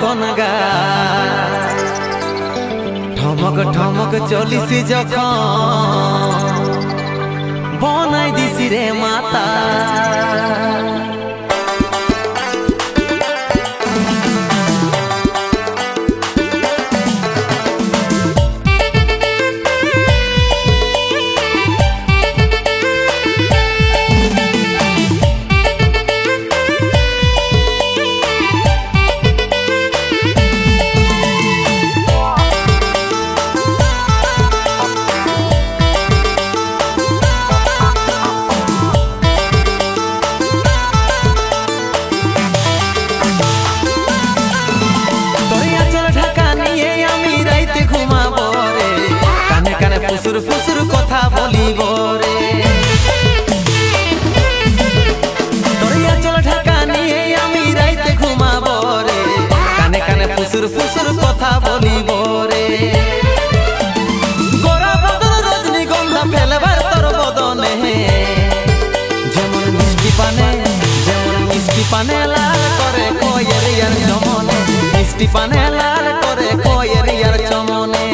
মতন গা ঠমক ঠমক চলিসি যখন বনাই দিছি রে মাতা ফুসুর ফুসুর কথা বলিব রে তোরিয়া চল ঢাকা নিয়ে আমি রাইতে ঘুমাব রে কানে কানে ফুসুর ফুসুর কথা বলিব রে গোরা বদন রজনীগন্ধা ফেলবার তোর বদনে যেমন মিষ্টি পানে লাল করে কয়ের ইয়ার চমনে মিষ্টি পানে লাল করে কয়ের ইয়ার চমনে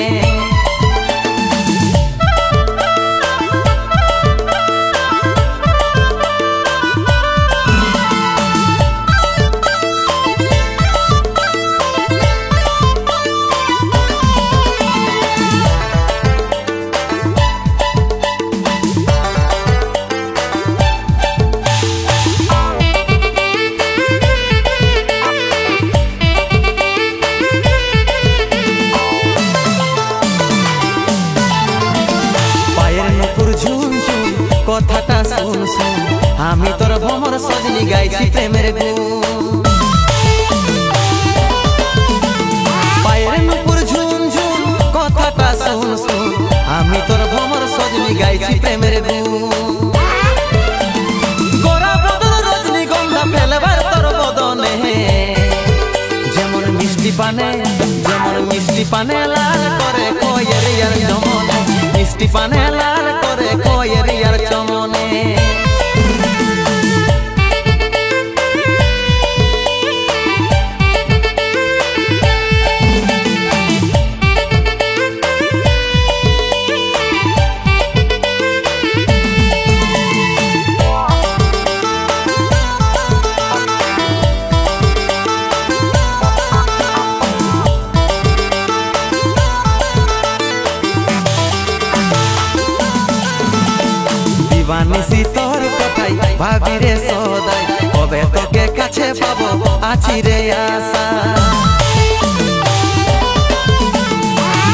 কথাটা শুন শুন আমি তোর ভ্রমর সজনী গাইছি প্রেমের গুণ পায়ের নুপুর ঝুন ঝুন কথাটা শুন শুন আমি তোর ভ্রমর সজনী গাইছি প্রেমের গুণ গোরা বদন রজনীগন্ধা ফেলবার তোর বদনে যেমন মিষ্টি পানে লাল করে কয়ের ইয়ার চমনে মিষ্টি পানে লাল করে কয়ের ইয়ার চমনে দিবানিসি তোর কথাই ভাবি রে সদাই কবে তোকে কাছে পাবো আছি রে আশা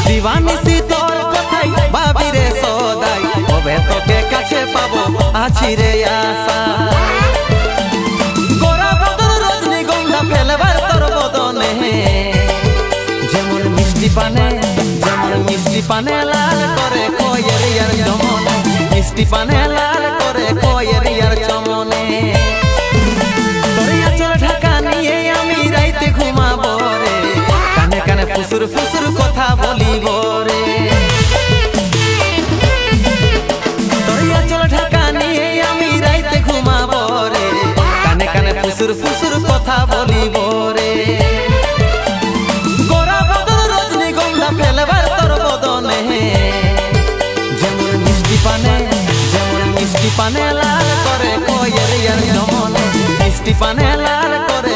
দিবানিসি তোর কথাই ভাবি রে সদাই কবে তোকে কাছে পাবো আছি রে আশা গোরা বদন রজনীগন্ধা ফেলবার তোর বদনে যেমন মিষ্টি পানে লাল করে কয়ের ইয়ার চমনে মিষ্টি পানে লাল করে কয়ের ইয়ার চমনে তোরিয়া চল ঢাকা নিয়ে আমি রাইতে ঘুমাব রে কানে কানে ফুসুর ফুসুর কথা বলিব রে তোরিয়া চল ঢাকা নিয়ে আমি রাইতে ঘুমাব রে কানে কানে ফুসুর ফুসুর কথা বলিব রে গোরা বদন রজনীগন্ধা ফেলবার তোর বদনে যেমন মিষ্টি পানে লাল করে কয়ের ইয়ার চমনে মিষ্টি পানে লাল করে